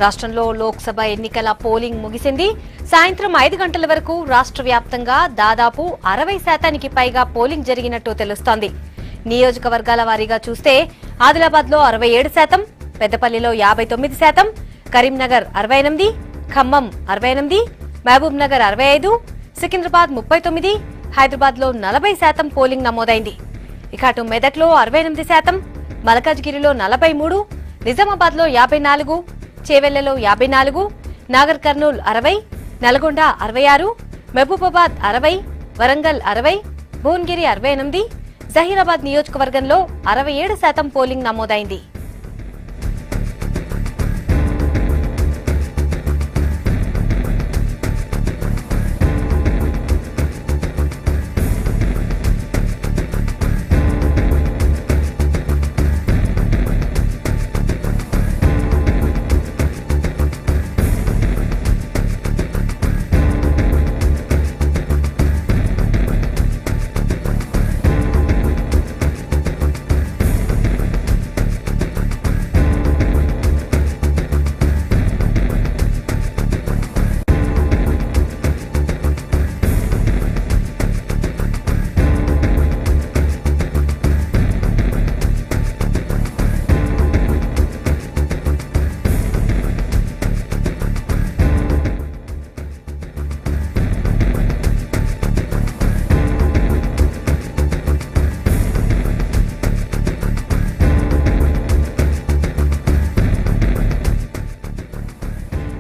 రాష్ట్రంలో లోక్సభ ఎన్నికల పోలింగ్ ముగిసింది. సాయంత్రం 5 గంటల వరకు రాష్ట్ర వ్యాప్తంగా దాదాపు 60% పైగా పోలింగ్ జరిగినట్టు తెలుస్తోంది. నియోజకవర్గాల వారీగా చూస్తే ఆదిలాబాద్లో 67%, పెద్దపల్లిలో 59%, కరీంనగర్ 68%, ఖమ్మం 68%, మహబూబ్ నగర్ 65%, సికింద్రాబాద్ 39%, హైదరాబాద్లో 40% పోలింగ్ నమోదైంది. ఇక అటు మెదక్లో 68%, మల్కాజ్గిరిలో 43%, నిజామాబాద్లో 54%, చేవెళ్లలో 54%, నాగర్ కర్నూల్ 60%, నల్గొండ 66%, మహబూబాబాద్ 60%, వరంగల్ 60%, భువనగిరి 68%, జహీరాబాద్ నియోజకవర్గంలో 67% పోలింగ్ నమోదైంది.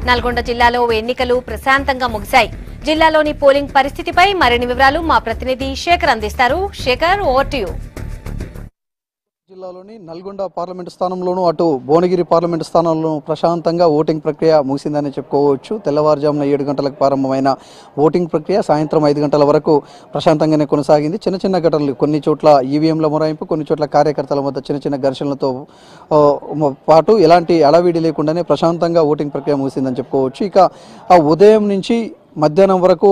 నల్గొండ జిల్లాలో ఎన్నికలు ప్రశాంతంగా ముగిశాయి. జిల్లాలోని పోలింగ్ పరిస్థితిపై మరిన్ని వివరాలు మా ప్రతినిధి శేఖర్ అందిస్తారు. Shekhar, over to you. జిల్లాలోని నల్గొండ పార్లమెంటు స్థానంలోనూ అటు భువనగిరి పార్లమెంటు స్థానంలోనూ ప్రశాంతంగా ఓటింగ్ ప్రక్రియ ముగిసిందని చెప్పుకోవచ్చు. తెల్లవారుజామున 7 గంటలకు ప్రారంభమైన ఓటింగ్ ప్రక్రియ సాయంత్రం 5 గంటల వరకు ప్రశాంతంగానే కొనసాగింది. చిన్న చిన్న ఘటనలు, కొన్ని చోట్ల ఈవీఎంల మొరాయింపు, కొన్ని చోట్ల కార్యకర్తల మధ్య చిన్న చిన్న ఘర్షణలతో పాటు ఎలాంటి అడవిడి లేకుండానే ప్రశాంతంగా ఓటింగ్ ప్రక్రియ ముగిసిందని చెప్పుకోవచ్చు. ఇక ఆ ఉదయం నుంచి మధ్యాహ్నం వరకు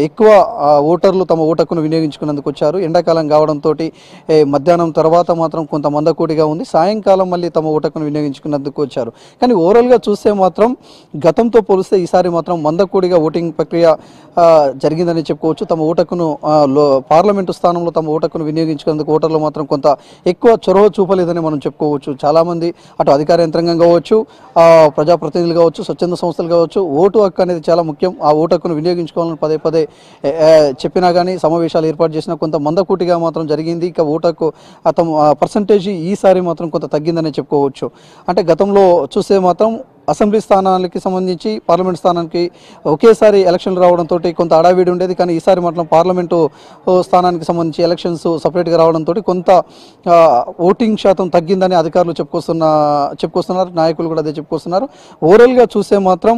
ఎక్కువ ఓటర్లు తమ ఓటు హక్కును వినియోగించుకునేందుకు వచ్చారు. ఎండాకాలం కావడంతో మధ్యాహ్నం తర్వాత మాత్రం కొంత మందకోటిగా ఉంది. సాయంకాలం మళ్ళీ తమ ఓటు హక్కును వినియోగించుకునేందుకు వచ్చారు. కానీ ఓవరాల్గా చూస్తే మాత్రం గతంతో పోలిస్తే ఈసారి మాత్రం మందకోడిగా ఓటింగ్ ప్రక్రియ జరిగిందని చెప్పుకోవచ్చు. తమ ఓటు హక్కును పార్లమెంటు స్థానంలో తమ ఓటు హక్కును వినియోగించుకునేందుకు ఓటర్లు మాత్రం కొంత ఎక్కువ చొరవ చూపలేదని మనం చెప్పుకోవచ్చు. చాలామంది అటు అధికార యంత్రాంగం కావచ్చు, ప్రజాప్రతినిధులు కావచ్చు, స్వచ్ఛంద సంస్థలు కావచ్చు, ఓటు హక్కు అనేది చాలా ముఖ్యం. ఆ ఓటు హక్కును వినియోగించుకోవాలని పదే పదే చెప్పినా కానీ సమావేశాలు ఏర్పాటు చేసినా కొంత మందకూటిగా మాత్రం జరిగింది. ఇక ఓటు హక్కు పర్సంటేజ్ ఈసారి మాత్రం కొంత తగ్గిందని చెప్పుకోవచ్చు. అంటే గతంలో చూస్తే మాత్రం అసెంబ్లీ స్థానాలకి సంబంధించి పార్లమెంట్ స్థానానికి ఒకేసారి ఎలక్షన్లు రావడంతో కొంత అడావిడి ఉండేది. కానీ ఈసారి మాత్రం పార్లమెంటు స్థానానికి సంబంధించి ఎలక్షన్స్ సపరేట్గా రావడంతో కొంత ఓటింగ్ శాతం తగ్గిందని అధికారులు చెప్పుకొస్తున్నారు, నాయకులు కూడా అదే చెప్పుకొస్తున్నారు. ఓవరాల్గా చూస్తే మాత్రం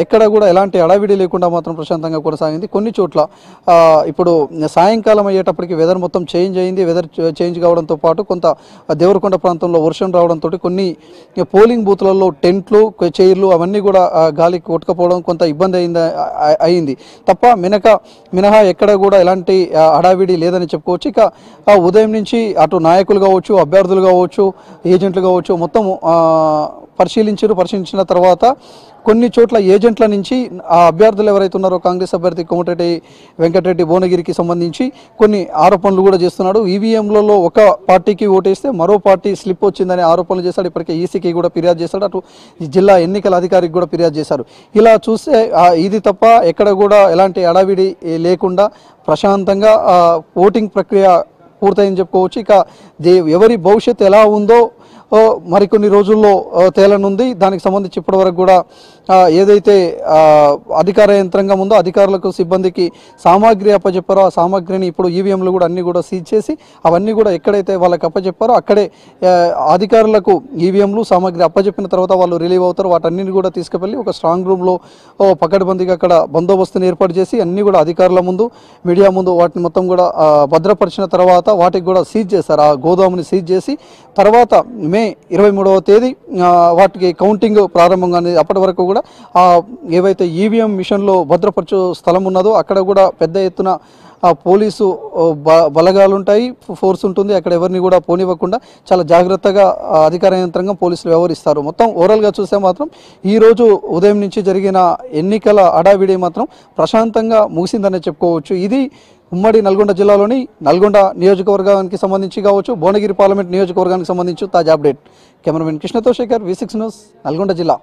ఎక్కడ కూడా ఎలాంటి అడావిడి లేకుండా మాత్రం ప్రశాంతంగా కొనసాగింది. కొన్ని చోట్ల ఇప్పుడు సాయంకాలం అయ్యేటప్పటికి వెదర్ మొత్తం చేంజ్ అయింది. వెదర్ చేంజ్ కావడంతో పాటు కొంత దేవరకొండ ప్రాంతంలో వర్షం రావడంతో కొన్ని పోలింగ్ బూత్లలో టెంట్లు, చైర్లు అవన్నీ కూడా గాలికి కొట్టుకపోవడం కొంత ఇబ్బంది అయింది తప్ప మినహా ఎక్కడ కూడా ఎలాంటి హడావిడి లేదని చెప్పుకోవచ్చు. ఇక ఉదయం నుంచి అటు నాయకులు కావచ్చు, అభ్యర్థులు కావచ్చు, ఏజెంట్లు కావచ్చు మొత్తం పరిశీలించిన తర్వాత కొన్ని చోట్ల ఏజెంట్ల నుంచి ఆ అభ్యర్థులు ఎవరైతే ఉన్నారో కాంగ్రెస్ అభ్యర్థి కోమటిరెడ్డి వెంకటరెడ్డి భువనగిరికి సంబంధించి కొన్ని ఆరోపణలు కూడా చేస్తున్నాడు. ఈవీఎంలలో ఒక పార్టీకి ఓటేస్తే మరో పార్టీ స్లిప్ వచ్చిందని ఆరోపణలు చేశాడు. ఇప్పటికే ఈసీకి కూడా ఫిర్యాదు చేశాడు, అటు జిల్లా ఎన్నికల అధికారికి కూడా ఫిర్యాదు చేశారు. ఇలా చూస్తే ఇది తప్ప ఎక్కడ కూడా ఎలాంటి అడావిడి లేకుండా ప్రశాంతంగా ఓటింగ్ ప్రక్రియ పూర్తయిందని చెప్పుకోవచ్చు. ఇక ఎవరి భవిష్యత్తు ఎలా ఉందో మరికొన్ని రోజుల్లో తేలనుంది. దానికి సంబంధించి ఇప్పటివరకు కూడా ఏదైతే అధికార యంత్రాంగం ఉందో అధికారులకు, సిబ్బందికి సామాగ్రి అప్పచెప్పారో ఆ సామాగ్రిని ఇప్పుడు ఈవీఎంలు కూడా అన్ని కూడా సీజ్ చేసి అవన్నీ కూడా ఎక్కడైతే వాళ్ళకి అప్పచెప్పారో అక్కడే అధికారులకు ఈవీఎంలు సామాగ్రి అప్పచెప్పిన తర్వాత వాళ్ళు రిలీవ్ అవుతారు. వాటన్నిటిని కూడా తీసుకువెళ్ళి ఒక స్ట్రాంగ్ రూమ్లో పకడ్బందీగా అక్కడ బందోబస్తుని ఏర్పాటు చేసి అన్ని కూడా అధికారుల ముందు, మీడియా ముందు వాటిని మొత్తం కూడా భద్రపరిచిన తర్వాత వాటికి కూడా సీజ్ చేస్తారు. ఆ గోదాముని సీజ్ చేసి తర్వాత మే 23వ తేదీ వాటికి కౌంటింగ్ ప్రారంభంగా అప్పటి వరకు కూడా ఏవైతే ఈవీఎం మిషన్లో భద్రపరచు స్థలం ఉన్నదో అక్కడ కూడా పెద్ద ఎత్తున పోలీసు బలగాలు ఉంటాయి, ఫోర్స్ ఉంటుంది. అక్కడ ఎవరిని కూడా పోనివ్వకుండా చాలా జాగ్రత్తగా అధికార యంత్రాంగం పోలీసులు వ్యవహరిస్తారు. మొత్తం ఓవరాల్గా చూస్తే మాత్రం ఈరోజు ఉదయం నుంచి జరిగిన ఎన్నికల హడావిడి మాత్రం ప్రశాంతంగా ముగిసిందనే చెప్పుకోవచ్చు. ఇది ఉమ్మడి నల్గొండ జిల్లాలోని నల్గొండ నియోజకవర్గానికి సంబంధించి కావచ్చు, భువనగిరి పార్లమెంట్ నియోజకవర్గానికి సంబంధించి తాజా అప్డేట్. కెమెరామెన్ కృష్ణతో శేఖర్, V6 న్యూస్, నల్గొండ జిల్లా.